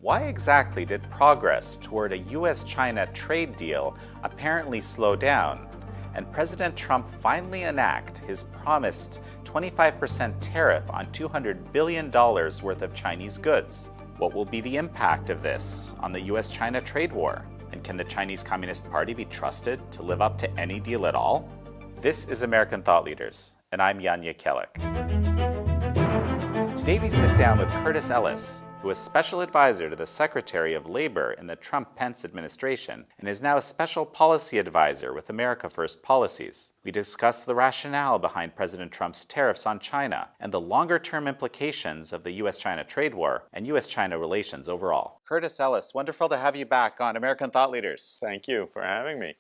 Why exactly did progress toward a US-China trade deal apparently slow down, and President Trump finally enact his promised 25% tariff on $200 billion worth of Chinese goods? What will be the impact of this on the US-China trade war? And can the Chinese Communist Party be trusted to live up to any deal at all? This is American Thought Leaders, and I'm Yanya Kellick. Today we sit down with Curtis Ellis, who was Special Advisor to the Secretary of Labor in the Trump-Pence administration and is now a Special Policy Advisor with America First Policies. We discuss the rationale behind President Trump's tariffs on China and the longer-term implications of the US-China trade war and US-China relations overall. Curtis Ellis, wonderful to have you back on American Thought Leaders. Thank you for having me.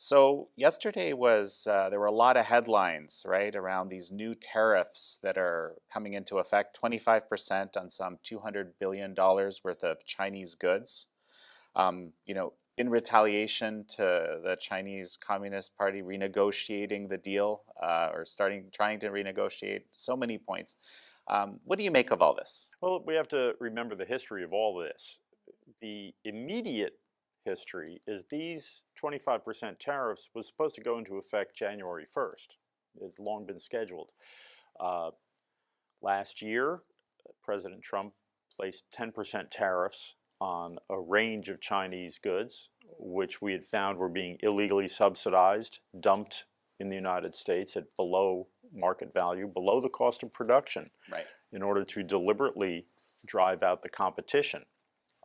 So yesterday was, there were a lot of headlines, right, around these new tariffs that are coming into effect, 25% on some $200 billion worth of Chinese goods. In retaliation to the Chinese Communist Party renegotiating the deal or trying to renegotiate so many points. What do you make of all this? Well, we have to remember the history of all this. The immediate history is these 25% tariffs was supposed to go into effect January 1st. It's long been scheduled. Last year, President Trump placed 10% tariffs on a range of Chinese goods, which we had found were being illegally subsidized, dumped in the United States at below market value, below the cost of production, right, in order to deliberately drive out the competition.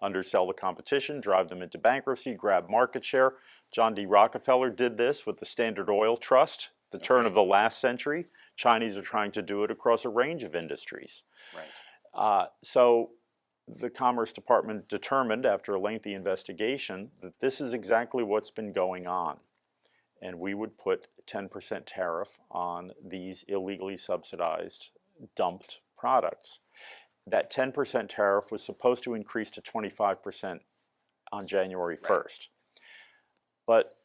Undersell the competition, drive them into bankruptcy, grab market share. John D. Rockefeller did this with the Standard Oil Trust, the turn of the last century. Chinese are trying to do it across a range of industries. Right. So the Commerce Department determined after a lengthy investigation that this is exactly what's been going on. And we would put 10% tariff on these illegally subsidized, dumped products. That 10% tariff was supposed to increase to 25% on January 1st. Right. But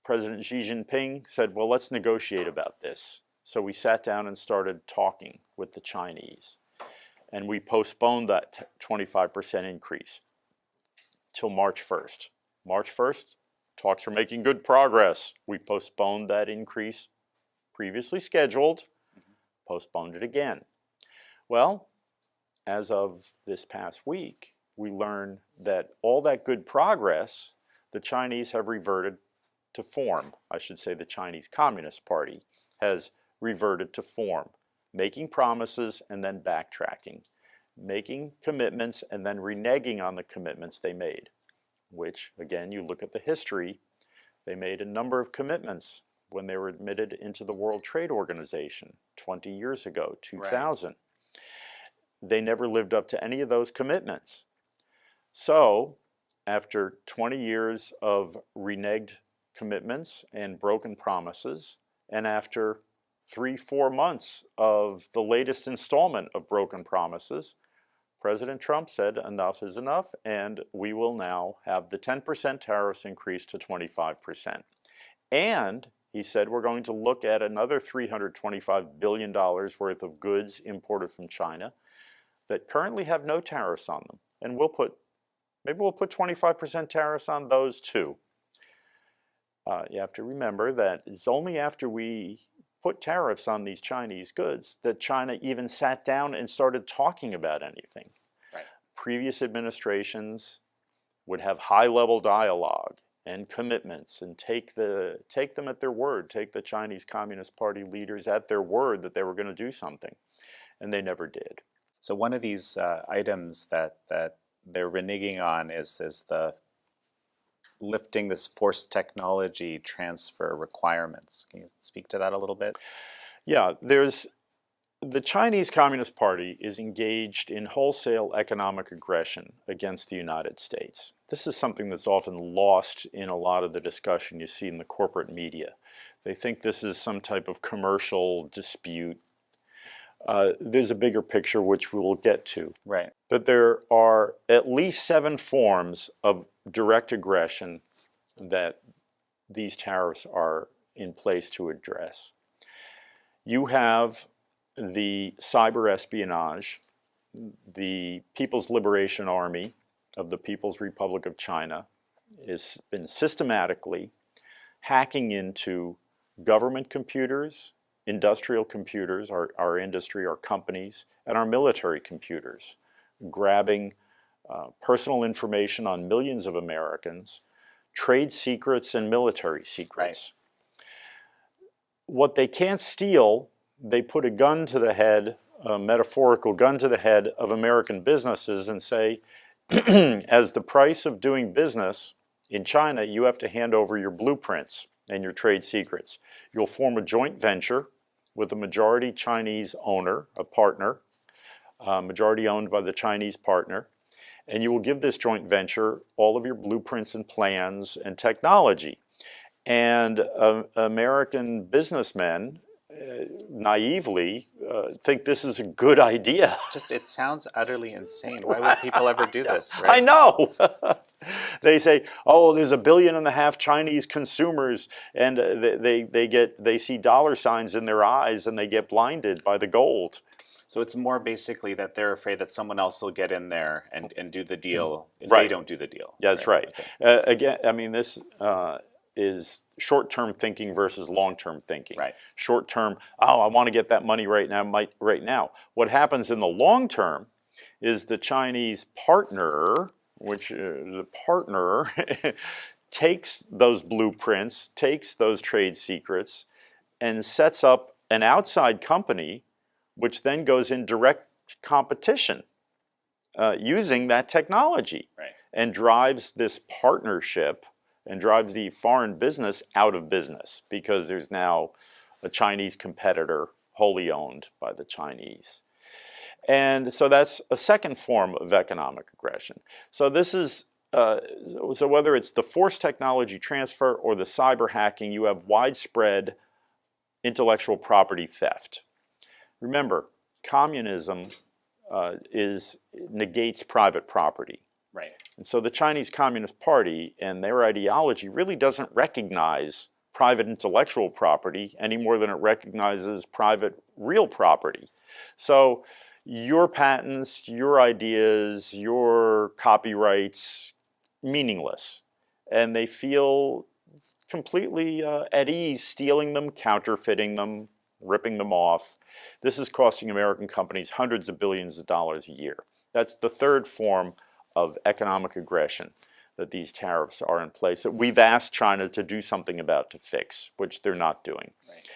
President Xi Jinping said, well, let's negotiate about this. So we sat down and started talking with the Chinese. And we postponed that 25% increase till March 1st. March 1st, talks are making good progress. We postponed that increase previously scheduled, postponed it again. Well, as of this past week, we learned that all that good progress, the Chinese have reverted to form. I should say the Chinese Communist Party has reverted to form, making promises and then backtracking, making commitments and then reneging on the commitments they made, which, again, you look at the history, they made a number of commitments when they were admitted into the World Trade Organization 20 years ago, 2000. Right. They never lived up to any of those commitments. So, after 20 years of reneged commitments and broken promises, and after 3-4 months of the latest installment of broken promises, President Trump said enough is enough, and we will now have the 10% tariffs increased to 25%. And he said we're going to look at another $325 billion worth of goods imported from China that currently have no tariffs on them. And maybe we'll put 25% tariffs on those too. You have to remember that it's only after we put tariffs on these Chinese goods that China even sat down and started talking about anything. Right. Previous administrations would have high-level dialogue and commitments and take them at their word, take the Chinese Communist Party leaders at their word that they were going to do something, and they never did. So one of these items that they're reneging on is the lifting this forced technology transfer requirements. Can you speak to that a little bit? Yeah, the Chinese Communist Party is engaged in wholesale economic aggression against the United States. This is something that's often lost in a lot of the discussion you see in the corporate media. They think this is some type of commercial dispute. There's a bigger picture which we will get to. Right. But there are at least 7 forms of direct aggression that these tariffs are in place to address. You have the cyber espionage, the People's Liberation Army of the People's Republic of China has been systematically hacking into government computers, industrial computers, our industry, our companies, and our military computers, grabbing personal information on millions of Americans, trade secrets and military secrets. What they can't steal, they put a gun to the head, a metaphorical gun to the head of American businesses and say, as the price of doing business in China, you have to hand over your blueprints and your trade secrets. You'll form a joint venture with a majority Chinese owner, a partner, majority owned by the Chinese partner, and you will give this joint venture all of your blueprints and plans and technology. And American businessmen naively think this is a good idea. Just, it sounds utterly insane. Why would people ever do this, right? I know. They say, oh, there's 1.5 billion Chinese consumers, and they see dollar signs in their eyes and they get blinded by the gold. So it's more basically that they're afraid that someone else will get in there and do the deal if Right. they don't do the deal. Yeah, that's right. Okay. Again, I mean, this is short-term thinking versus long-term thinking. Right. Short-term, oh, I want to get that money right now. What happens in the long term is the Chinese partner, which the partner takes those blueprints, takes those trade secrets, and sets up an outside company, which then goes in direct competition using that technology, Right. and drives this partnership and drives the foreign business out of business because there's now a Chinese competitor wholly owned by the Chinese. And so that's a second form of economic aggression. So this is, so whether it's the forced technology transfer or the cyber hacking, you have widespread intellectual property theft. Remember, communism negates private property. Right. And so the Chinese Communist Party and their ideology really doesn't recognize private intellectual property any more than it recognizes private real property. So your patents, your ideas, your copyrights, meaningless. And they feel completely at ease stealing them, counterfeiting them, ripping them off. This is costing American companies hundreds of billions of dollars a year. That's the third form of economic aggression that these tariffs are in place that we've asked China to do something about to fix, which they're not doing. Right.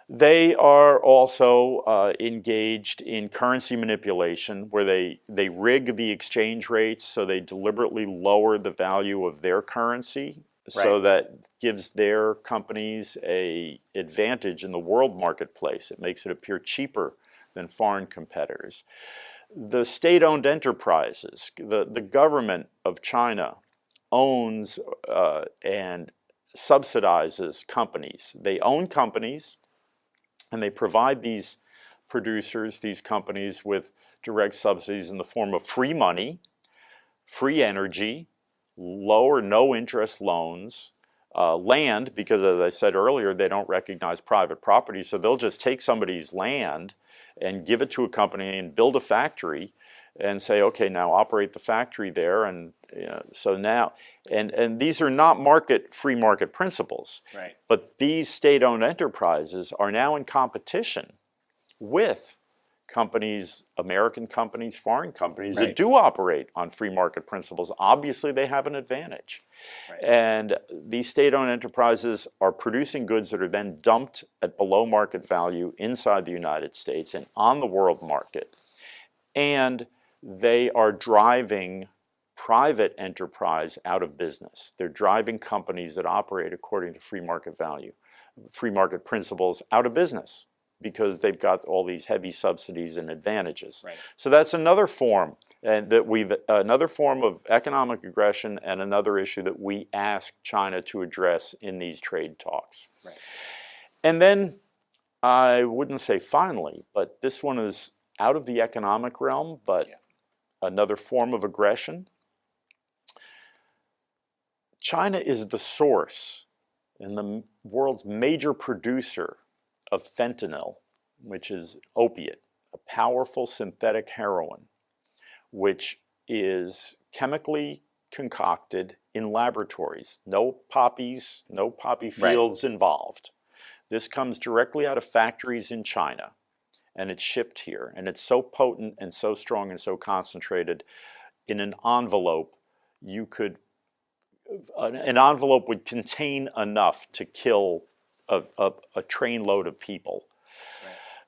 They are also engaged in currency manipulation where they rig the exchange rates so they deliberately lower the value of their currency. Right. So that gives their companies an advantage in the world marketplace. It makes it appear cheaper than foreign competitors. The state-owned enterprises, the government of China owns and subsidizes companies. They own companies and they provide these producers, these companies, with direct subsidies in the form of free money, free energy, low or no interest loans, land, because as I said earlier, they don't recognize private property, so they'll just take somebody's land and give it to a company and build a factory and say, okay, now operate the factory there. And so now, and these are not free market principles, Right. but these state-owned enterprises are now in competition with companies, American companies, foreign companies that Right. do operate on free market principles. Obviously, they have an advantage. Right. And these state-owned enterprises are producing goods that are then dumped at below market value inside the United States and on the world market. And they are driving private enterprise out of business. They're driving companies that operate according to free market value, free market principles out of business, because they've got all these heavy subsidies and advantages. Right. So that's another form, and another form of economic aggression, and another issue that we ask China to address in these trade talks. Right. And then I wouldn't say finally, but this one is out of the economic realm, but another form of aggression. China is the source and the world's major producer of fentanyl, which is opiate, a powerful synthetic heroin, which is chemically concocted in laboratories. No poppies, no poppy fields involved. This comes directly out of factories in China, and it's shipped here. And it's so potent and so strong and so concentrated. In an envelope, an envelope would contain enough to kill a trainload of people.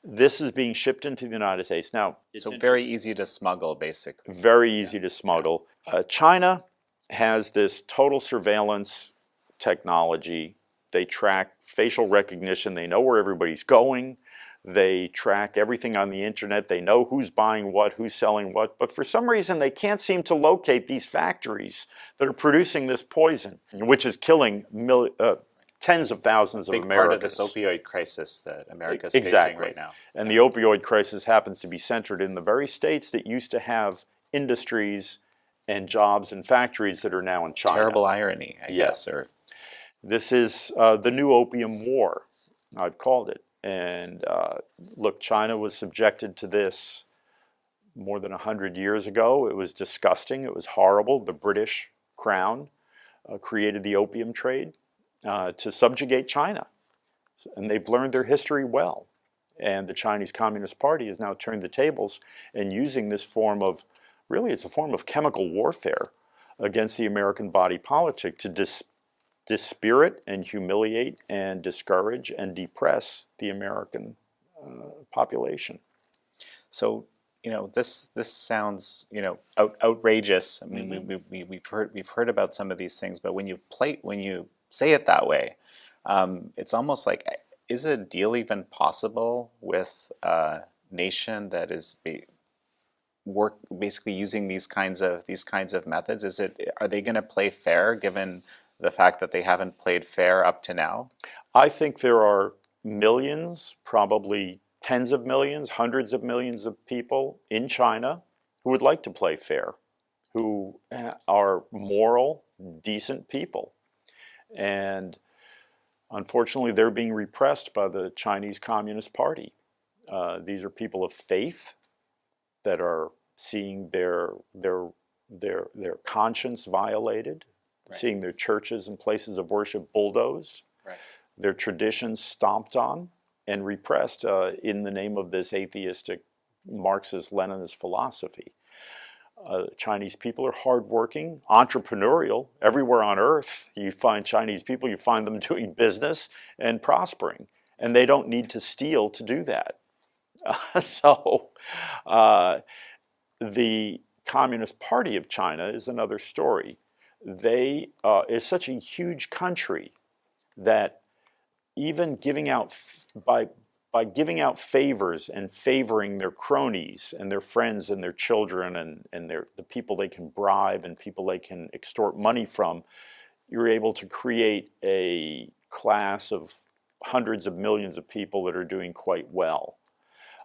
This is being shipped into the United States. Now, so very easy to smuggle, basically. Very easy to smuggle. China has this total surveillance technology. They track facial recognition. They know where everybody's going. They track everything on the internet. They know who's buying what, who's selling what. But for some reason, they can't seem to locate these factories that are producing this poison, which is killing tens of thousands of Americans. Part of this opioid crisis that America is facing right now. And the opioid crisis happens to be centered in the very states that used to have industries and jobs and factories that are now in China. Terrible irony, I guess. Or this is the new opium war, I've called it. And look, China was subjected to this more than 100 years ago. It was disgusting. It was horrible. The British Crown created the opium trade to subjugate China. And they've learned their history well. And the Chinese Communist Party has now turned the tables and using this form of, really it's a form of chemical warfare against the American body politic to dispirit and humiliate and discourage and depress the American population. So, this sounds, outrageous. I mean, we've heard about some of these things, but when you say it that way, it's almost like, is a deal even possible with a nation that is basically using these kinds of methods? Are they going to play fair given the fact that they haven't played fair up to now? I think there are millions, probably tens of millions, hundreds of millions of people in China who would like to play fair, who are moral, decent people. And unfortunately, they're being repressed by the Chinese Communist Party. These are people of faith that are seeing their conscience violated, seeing their churches and places of worship bulldozed, their traditions stomped on and repressed in the name of this atheistic Marxist-Leninist philosophy. Chinese people are hardworking, entrepreneurial. Everywhere on earth you find Chinese people, you find them doing business and prospering. And they don't need to steal to do that. The Communist Party of China is another story. They is such a huge country that even giving out by giving out favors and favoring their cronies and their friends and their children and the people they can bribe and people they can extort money from, you're able to create a class of hundreds of millions of people that are doing quite well.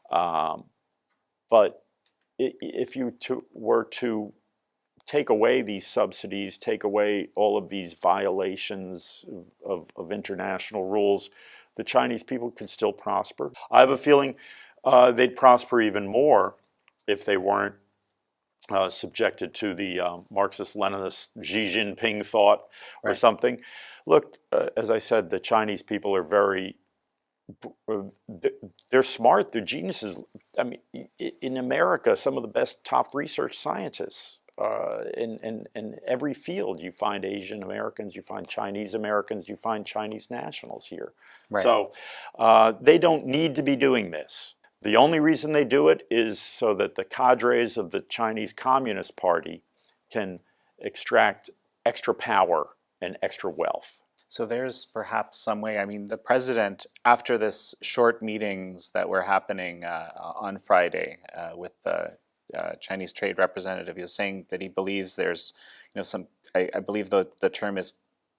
But if you were to take away these subsidies, take away all of these violations of international rules, the Chinese people could still prosper. I have a feeling they'd prosper even more if they weren't subjected to the Marxist-Leninist Xi Jinping thought or something. Look, as I said, the Chinese people are they're smart, they're geniuses. I mean, in America, some of the best top research scientists in every field. You find Asian Americans, you find Chinese Americans, you find Chinese nationals here. So they don't need to be doing this. The only reason they do it is so that the cadres of the Chinese Communist Party can extract extra power and extra wealth. So there's perhaps some way, I mean, the president, after this short meetings that were happening on Friday with the Chinese trade representative, he was saying that he believes there's, I believe the term is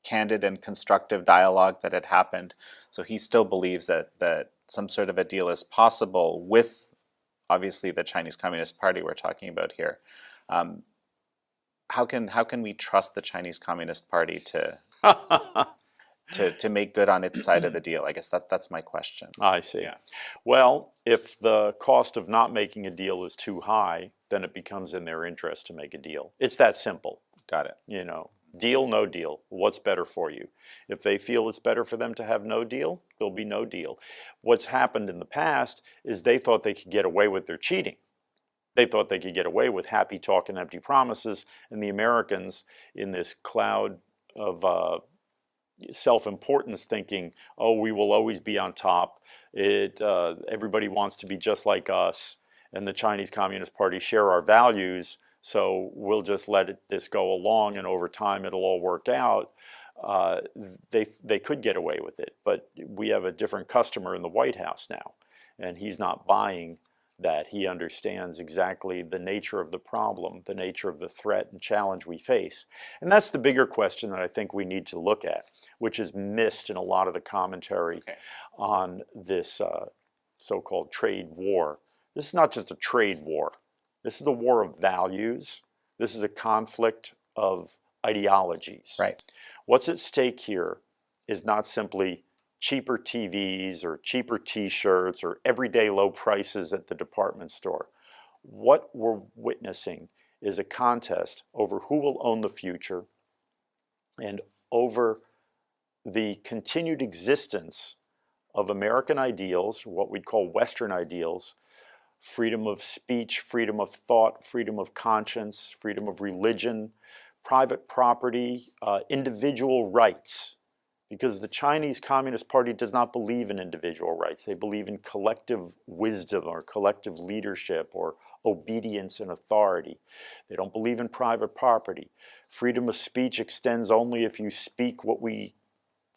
candid and constructive dialogue that had happened. So he still believes that some sort of a deal is possible with, obviously, the Chinese Communist Party we're talking about here. How can we trust the Chinese Communist Party to? to make good on its side of the deal? I guess that's my question. I see. Yeah. Well, if the cost of not making a deal is too high, then it becomes in their interest to make a deal. It's that simple. Got it. You know, deal, no deal. What's better for you? If they feel it's better for them to have no deal, there'll be no deal. What's happened in the past is they thought they could get away with their cheating. They thought they could get away with happy talk and empty promises, and the Americans, in this cloud of self-importance, thinking, oh, we will always be on top. Everybody wants to be just like us, and the Chinese Communist Party share our values, so we'll just let this go along, and over time it'll all work out. They could get away with it, but we have a different customer in the White House now, and he's not buying that. He understands exactly the nature of the problem, the nature of the threat and challenge we face. And that's the bigger question that I think we need to look at, which is missed in a lot of the commentary on this so-called trade war. This is not just a trade war. This is a war of values. This is a conflict of ideologies. Right. What's at stake here is not simply cheaper TVs or cheaper t-shirts or everyday low prices at the department store. What we're witnessing is a contest over who will own the future and over the continued existence of American ideals, what we'd call Western ideals: freedom of speech, freedom of thought, freedom of conscience, freedom of religion, private property, individual rights. Because the Chinese Communist Party does not believe in individual rights. They believe in collective wisdom or collective leadership or obedience and authority. They don't believe in private property. Freedom of speech extends only if you speak what we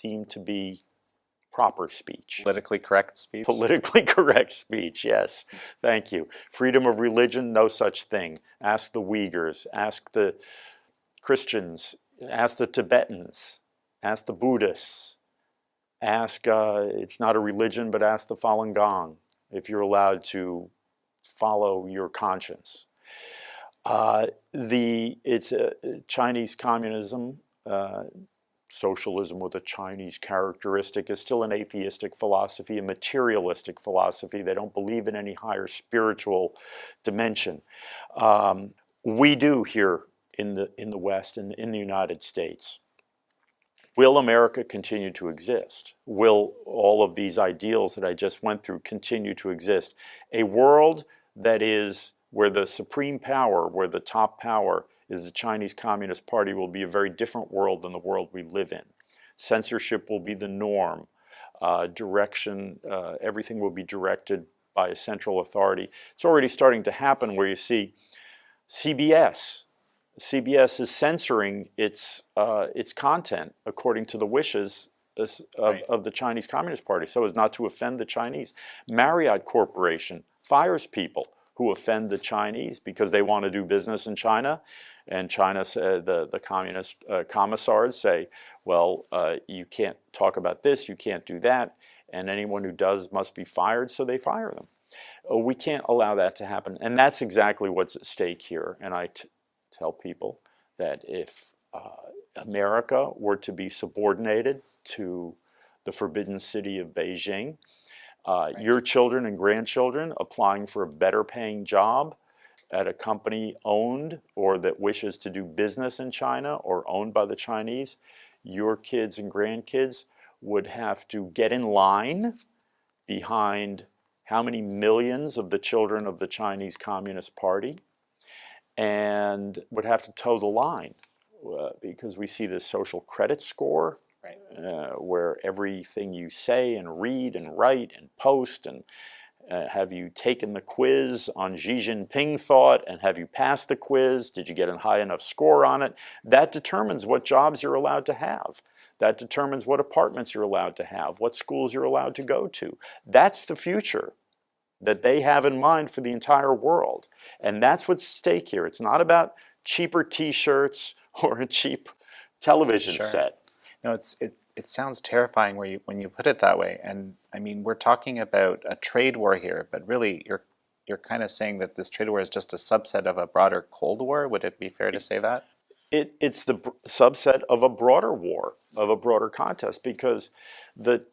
deem to be proper speech. Politically correct speech? Politically correct speech, yes. Thank you. Freedom of religion, no such thing. Ask the Uyghurs, ask the Christians, ask the Tibetans. Ask the Buddhists, ask, it's not a religion, but ask the Falun Gong if you're allowed to follow your conscience. It's Chinese communism, socialism with a Chinese characteristic, is still an atheistic philosophy, a materialistic philosophy. They don't believe in any higher spiritual dimension. We do here in the West and in the United States. Will America continue to exist? Will all of these ideals that I just went through continue to exist? A world that is where the supreme power, where the top power is the Chinese Communist Party, will be a very different world than the world we live in. Censorship will be the norm. Everything will be directed by a central authority. It's already starting to happen where you see CBS. CBS is censoring its content according to the wishes of the Chinese Communist Party, so as not to offend the Chinese. Marriott Corporation fires people who offend the Chinese because they want to do business in China, and the communist commissars say, well, you can't talk about this, you can't do that, and anyone who does must be fired, so they fire them. We can't allow that to happen, and that's exactly what's at stake here. And I tell people that if America were to be subordinated to the forbidden city of Beijing, your children and grandchildren applying for a better paying job at a company owned or that wishes to do business in China or owned by the Chinese, your kids and grandkids would have to get in line behind how many millions of the children of the Chinese Communist Party, and would have to toe the line because we see this social credit score, where everything you say and read and write and post and have you taken the quiz on Xi Jinping thought, and have you passed the quiz? Did you get a high enough score on it? That determines what jobs you're allowed to have. That determines what apartments you're allowed to have, what schools you're allowed to go to. That's the future that they have in mind for the entire world. And that's what's at stake here. It's not about cheaper t-shirts or a cheap television set. No, it sounds terrifying when you put it that way. And I mean, we're talking about a trade war here, but really you're kind of saying that this trade war is just a subset of a broader Cold War. Would it be fair to say that? It's the subset of a broader war, of a broader contest, because the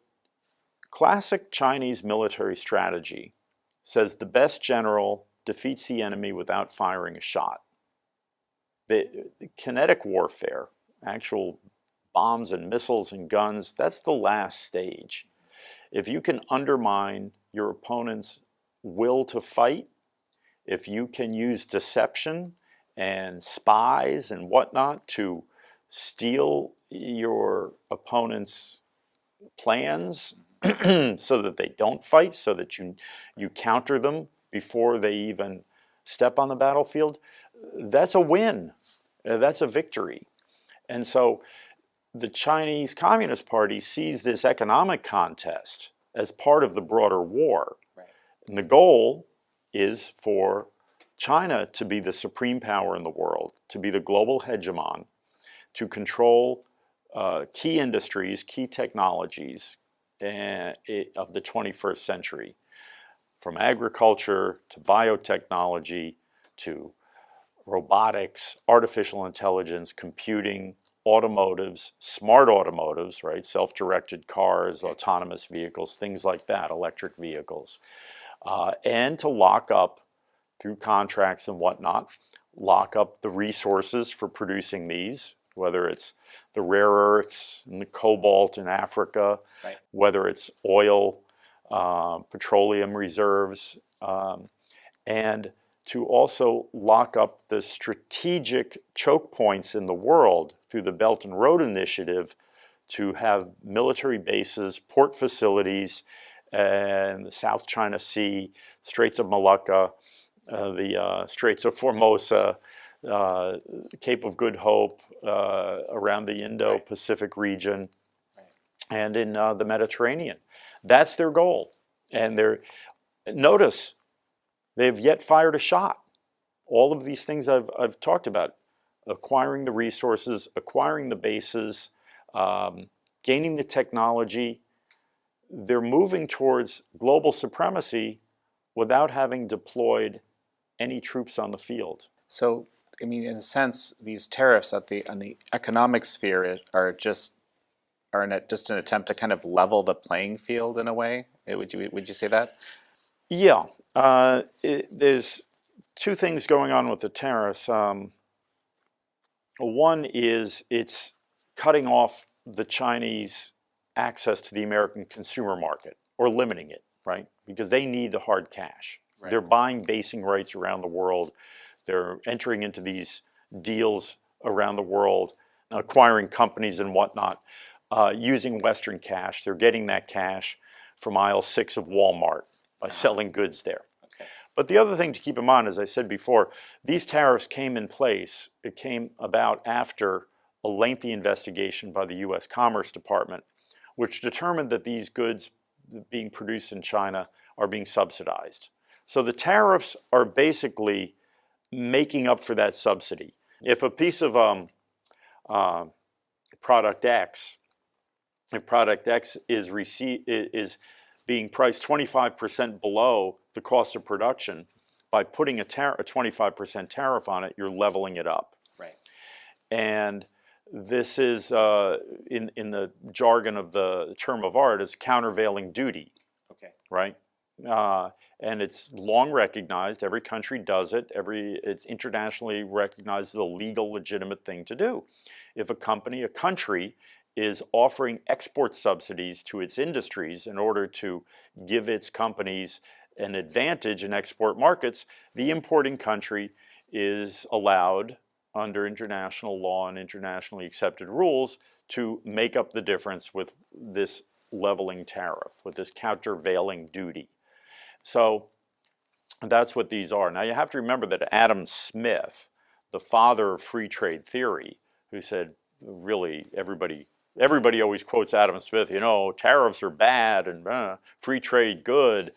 classic Chinese military strategy says the best general defeats the enemy without firing a shot. The kinetic warfare, actual bombs and missiles and guns, that's the last stage. If you can undermine your opponent's will to fight, if you can use deception and spies and whatnot to steal your opponent's plans so that they don't fight, so that you counter them before they even step on the battlefield, that's a win. That's a victory. And so the Chinese Communist Party sees this economic contest as part of the broader war. Right. And the goal is for China to be the supreme power in the world, to be the global hegemon, to control key industries, key technologies of the 21st century, from agriculture to biotechnology to robotics, artificial intelligence, computing, automotives, smart automotives, right? Self-directed cars, autonomous vehicles, things like that, electric vehicles. And to lock up, through contracts and whatnot, lock up the resources for producing these, whether it's the rare earths and the cobalt in Africa, right, whether it's oil, petroleum reserves, and to also lock up the strategic choke points in the world through the Belt and Road Initiative, to have military bases, port facilities, and the South China Sea, Straits of Malacca, the Straits of Formosa, Cape of Good Hope, around the Indo-Pacific region, and in the Mediterranean. That's their goal. And notice, they've yet fired a shot. All of these things I've talked about, acquiring the resources, acquiring the bases, gaining the technology, they're moving towards global supremacy without having deployed any troops on the field. So, I mean, in a sense, these tariffs on the economic sphere are just an attempt to kind of level the playing field in a way. Would you say that? Yeah, there's two things going on with the tariffs. One is it's cutting off the Chinese access to the American consumer market, or limiting it, right? Because they need the hard cash. Right. They're buying basing rights around the world. They're entering into these deals around the world, acquiring companies and whatnot, using Western cash. They're getting that cash from aisle 6 of Walmart by selling goods there. Okay. But the other thing to keep in mind, as I said before, these tariffs came in place. It came about after a lengthy investigation by the U.S. Commerce Department, which determined that these goods being produced in China are being subsidized. So the tariffs are basically making up for that subsidy. If a piece of product X, if product X is being priced 25% below the cost of production, by putting a 25% tariff on it, you're leveling it up. Right. And this is, in the jargon of the term of art, is countervailing duty. Okay. Right? And it's long recognized. Every country does it. It's internationally recognized as a legal, legitimate thing to do. If a country is offering export subsidies to its industries in order to give its companies an advantage in export markets, the importing country is allowed, under international law and internationally accepted rules, to make up the difference with this leveling tariff, with this countervailing duty. So that's what these are. Now you have to remember that Adam Smith, the father of free trade theory, who said, really, everybody always quotes Adam Smith, you know, tariffs are bad and free trade good.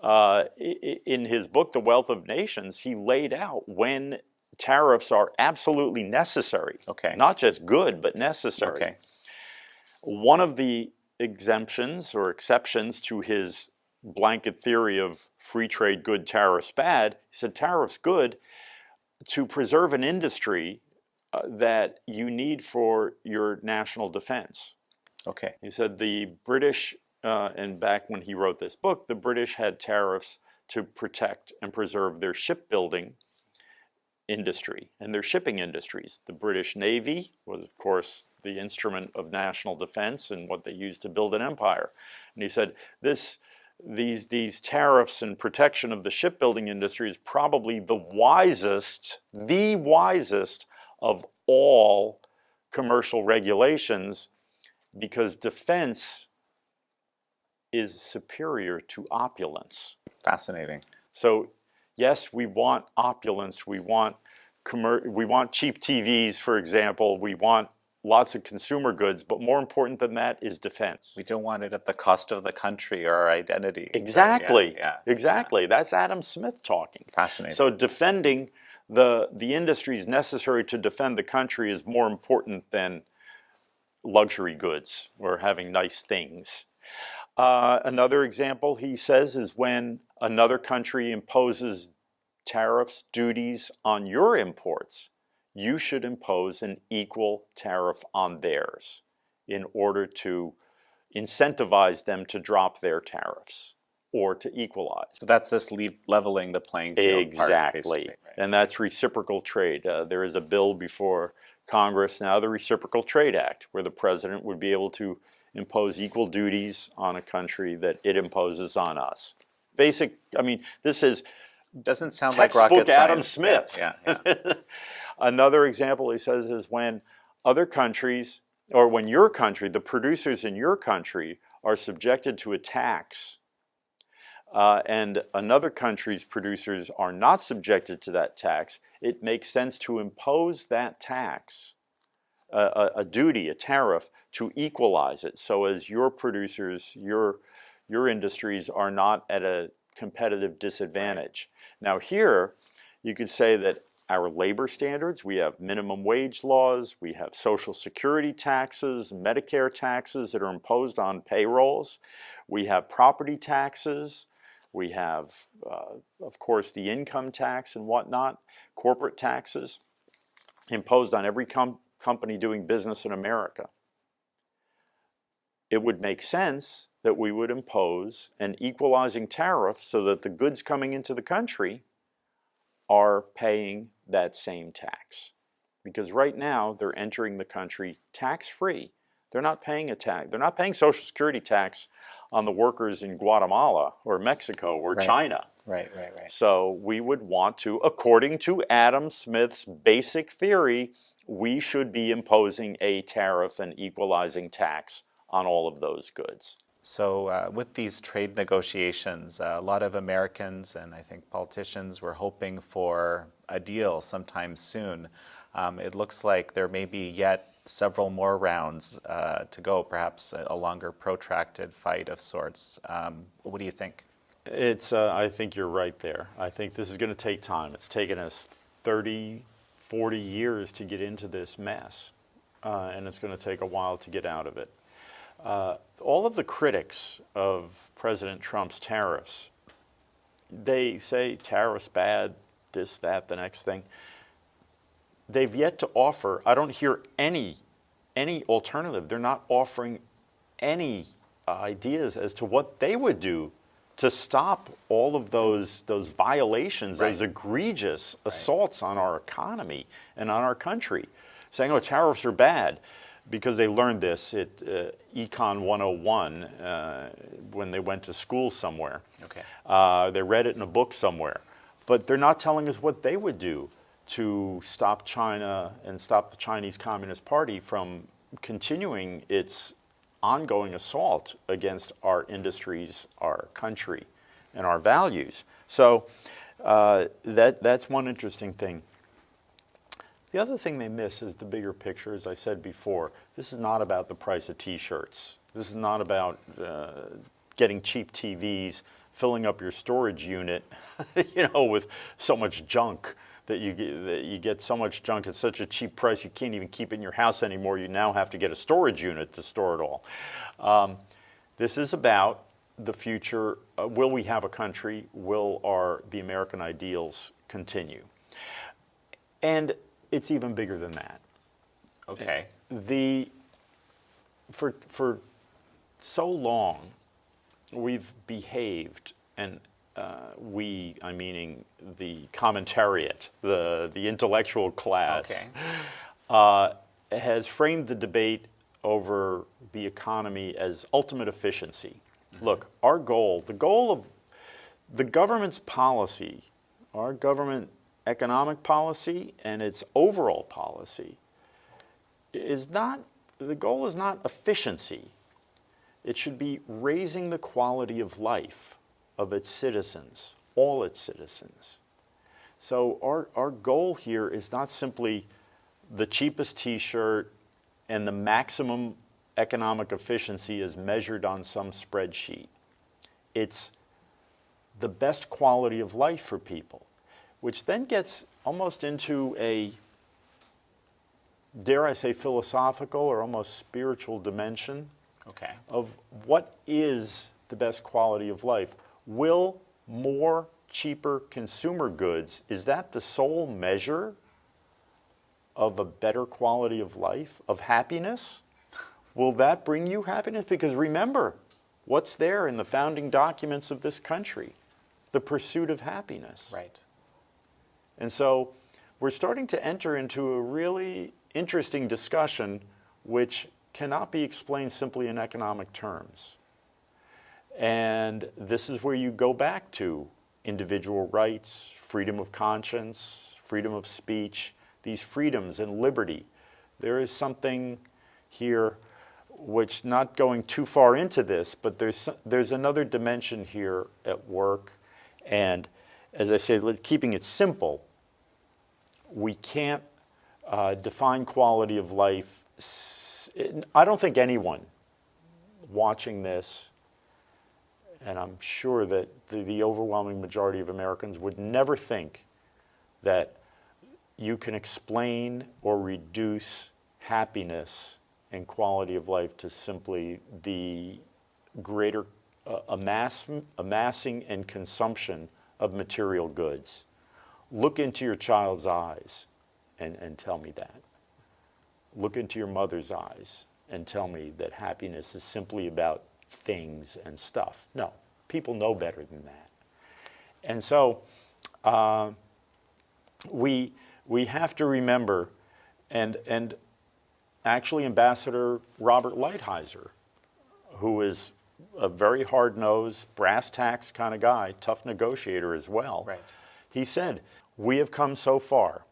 In his book, The Wealth of Nations, he laid out when tariffs are absolutely necessary. Okay. Not just good, but necessary. Okay. One of the exemptions or exceptions to his blanket theory of free trade good, tariffs bad, he said tariffs good to preserve an industry that you need for your national defense. Okay. He said the British, and back when he wrote this book, the British had tariffs to protect and preserve their shipbuilding industry and their shipping industries. The British Navy was, of course, the instrument of national defense and what they used to build an empire. And he said these tariffs and protection of the shipbuilding industry is probably the wisest of all commercial regulations, because defense is superior to opulence. Fascinating. So yes, we want opulence, we want cheap TVs, for example, we want lots of consumer goods, but more important than that is defense. We don't want it at the cost of the country or our identity. Exactly. Yeah, exactly. Yeah. That's Adam Smith talking. Fascinating. So defending the industries necessary to defend the country is more important than luxury goods or having nice things. Another example, he says, is when another country imposes tariffs, duties on your imports, you should impose an equal tariff on theirs in order to incentivize them to drop their tariffs or to equalize. So that's this leveling the playing field. Exactly. Part, right? And that's reciprocal trade. There is a bill before Congress now, the Reciprocal Trade Act, where the president would be able to impose equal duties on a country that it imposes on us. This is doesn't sound like textbook rocket Adam science. Smith. Yeah. Another example, he says, is when other countries, or when your country, the producers in your country, are subjected to a tax, and another country's producers are not subjected to that tax, it makes sense to impose that tax, a duty, a tariff, to equalize it, so as your producers, your industries are not at a competitive disadvantage. Now here, you could say that our labor standards, we have minimum wage laws, we have Social Security taxes, Medicare taxes that are imposed on payrolls, we have property taxes, we have, of course, the income tax and whatnot, corporate taxes imposed on every company doing business in America. It would make sense that we would impose an equalizing tariff so that the goods coming into the country are paying that same tax. Because right now, they're entering the country tax-free. They're not paying a tax. They're not paying Social Security tax on the workers in Guatemala or Mexico or China. Right. So we would want to, according to Adam Smith's basic theory, we should be imposing a tariff and equalizing tax on all of those goods. So with these trade negotiations, a lot of Americans and I think politicians were hoping for a deal sometime soon. It looks like there may be yet several more rounds to go, perhaps a longer protracted fight of sorts. What do you think? I think you're right there. I think this is going to take time. It's taken us 30, 40 years to get into this mess, and it's going to take a while to get out of it. All of the critics of President Trump's tariffs, they say tariffs bad, this, that, the next thing. They've yet to offer, I don't hear any alternative. They're not offering any ideas as to what they would do to stop all of those violations, those egregious assaults on our economy and on our country. Saying, oh, tariffs are bad, because they learned this at Econ 101 when they went to school somewhere. Okay. They read it in a book somewhere. But they're not telling us what they would do to stop China and stop the Chinese Communist Party from continuing its ongoing assault against our industries, our country, and our values. So that's one interesting thing. The other thing they miss is the bigger picture. As I said before, this is not about the price of T-shirts. This is not about getting cheap TVs, filling up your storage unit, with so much junk that you get so much junk at such a cheap price you can't even keep it in your house anymore. You now have to get a storage unit to store it all. This is about the future. Will we have a country? Will the American ideals continue? And it's even bigger than that. Okay. For so long, we've behaved, and we, I'm meaning the commentariat, the intellectual class, has framed the debate over the economy as ultimate efficiency. Look, our goal, the goal of the government's policy, our government economic policy and its overall policy is not, the goal is not efficiency. It should be raising the quality of life of its citizens, all its citizens. So our goal here is not simply the cheapest t-shirt and the maximum economic efficiency as measured on some spreadsheet. It's the best quality of life for people, which then gets almost into a, dare I say, philosophical or almost spiritual dimension of what is the best quality of life. Will more cheaper consumer goods, is that the sole measure of a better quality of life, of happiness? Will that bring you happiness? Because remember, what's there in the founding documents of this country? The pursuit of happiness. Right. And so we're starting to enter into a really interesting discussion which cannot be explained simply in economic terms. And this is where you go back to individual rights, freedom of conscience, freedom of speech, these freedoms and liberty. There is something here which, not going too far into this, but there's another dimension here at work. And as I say, keeping it simple, we can't define quality of life. I don't think anyone watching this, and I'm sure that the overwhelming majority of Americans would never think that you can explain or reduce happiness and quality of life to simply the greater amassing and consumption of material goods. Look into your child's eyes and tell me that. Look into your mother's eyes and tell me that happiness is simply about things and stuff. No, people know better than that. And so we have to remember, and actually Ambassador Robert Lighthizer, who is a very hard-nosed, brass tacks kind of guy, tough negotiator as well. Right. He said, we have come so far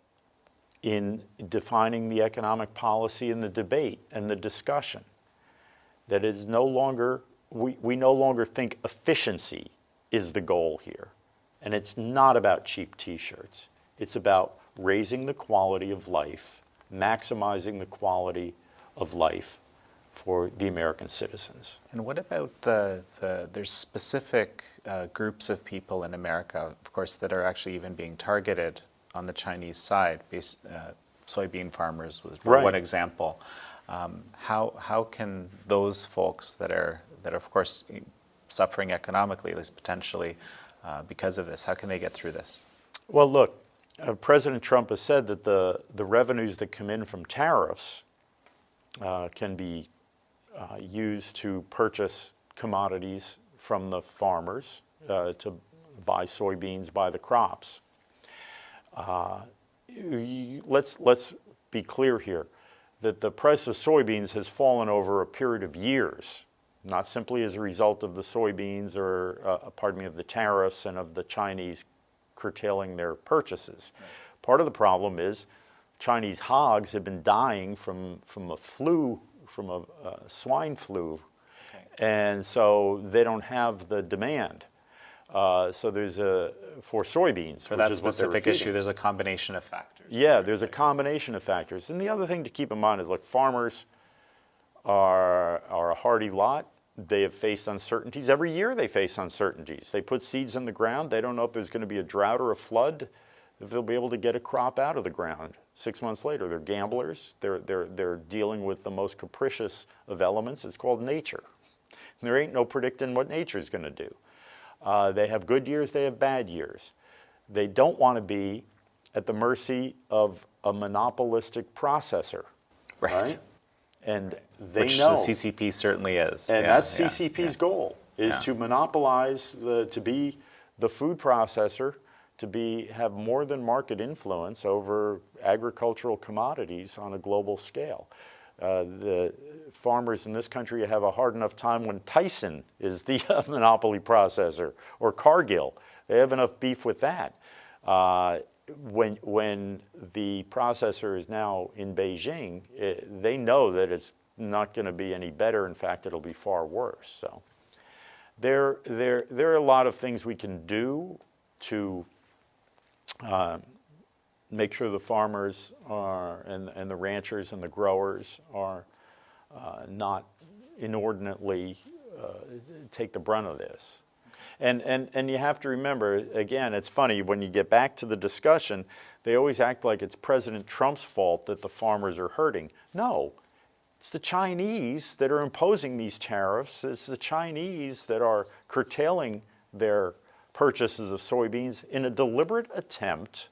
in defining the economic policy and the debate and the discussion that it is no longer, we no longer think efficiency is the goal here. And it's not about cheap t-shirts. It's about raising the quality of life, maximizing the quality of life for the American citizens. And what about there's specific groups of people in America, of course, that are actually even being targeted on the Chinese side. Soybean farmers was one example. How can those folks that are of course suffering economically, at least potentially because of this, how can they get through this? Well, look, President Trump has said that the revenues that come in from tariffs can be used to purchase commodities from the farmers, to buy soybeans, buy the crops. Let's be clear here that the price of soybeans has fallen over a period of years, not simply as a result of the soybeans or, of the tariffs and of the Chinese curtailing their purchases. Right. Part of the problem is Chinese hogs have been dying from a flu, from a swine flu, and so they don't have the demand. So there's for soybeans. For that specific issue, there's a combination of factors. Yeah, there's a combination of factors. And the other thing to keep in mind is, look, farmers are a hardy lot. They have faced uncertainties. Every year they face uncertainties. They put seeds in the ground. They don't know if there's going to be a drought or a flood, if they'll be able to get a crop out of the ground. 6 months later, they're gamblers. They're dealing with the most capricious of elements. It's called nature. And there ain't no predicting what nature's going to do. They have good years, they have bad years. They don't want to be at the mercy of a monopolistic processor. right? And they Which know. the CCP certainly is. And Yeah, that's yeah, CCP's yeah. goal, is to monopolize, to be the food processor, to have more than market influence over agricultural commodities on a global scale. The farmers in this country have a hard enough time when Tyson is the monopoly processor, or Cargill. They have enough beef with that. When the processor is now in Beijing, they know that it's not going to be any better. In fact, it'll be far worse. So there are a lot of things we can do to make sure the farmers and the ranchers and the growers are not inordinately take the brunt of this. And you have to remember, again, it's funny, when you get back to the discussion, they always act like it's President Trump's fault that the farmers are hurting. No, it's the Chinese that are imposing these tariffs. It's the Chinese that are curtailing their purchases of soybeans in a deliberate attempt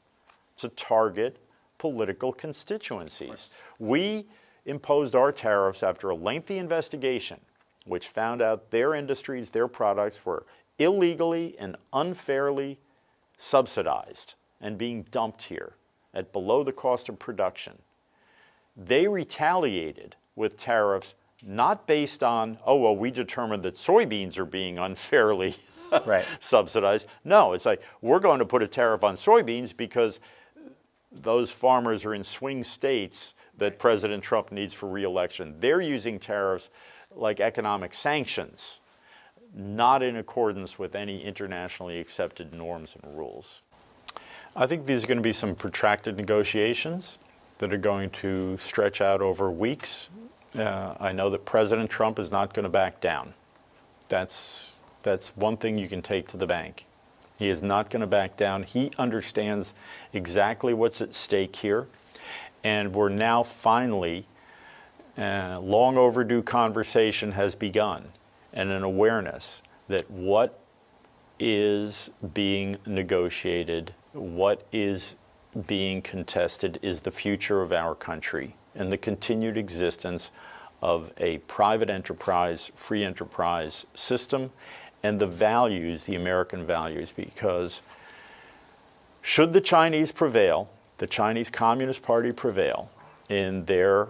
to target political constituencies. We imposed our tariffs after a lengthy investigation, which found out their industries, their products were illegally and unfairly subsidized and being dumped here at below the cost of production. They retaliated with tariffs not based on, oh, well, we determined that soybeans are being unfairly subsidized. No, it's like, we're going to put a tariff on soybeans because those farmers are in swing states that President Trump needs for re-election. They're using tariffs like economic sanctions, not in accordance with any internationally accepted norms and rules. I think these are going to be some protracted negotiations that are going to stretch out over weeks. I know that President Trump is not going to back down. That's one thing you can take to the bank. He is not going to back down. He understands exactly what's at stake here. And we're now finally, long overdue conversation has begun, and an awareness that what is being negotiated, what is being contested is the future of our country and the continued existence of a private enterprise, free enterprise system, and the values, the American values, because should the Chinese prevail, the Chinese Communist Party prevail in their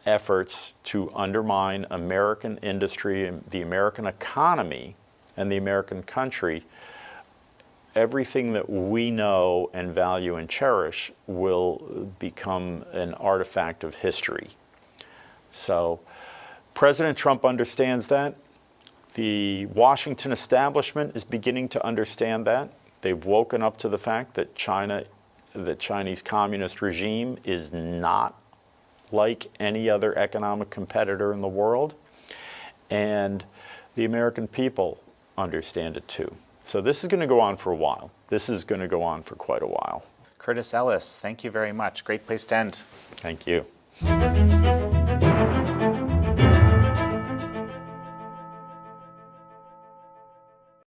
efforts to undermine American industry and the American economy and the American country, everything that we know and value and cherish will become an artifact of history. So President Trump understands that. The Washington establishment is beginning to understand that. They've woken up to the fact that the Chinese communist regime is not like any other economic competitor in the world. And the American people understand it too. So this is going to go on for a while. This is going to go on for quite a while. Curtis Ellis, thank you very much. Great place to end. Thank you.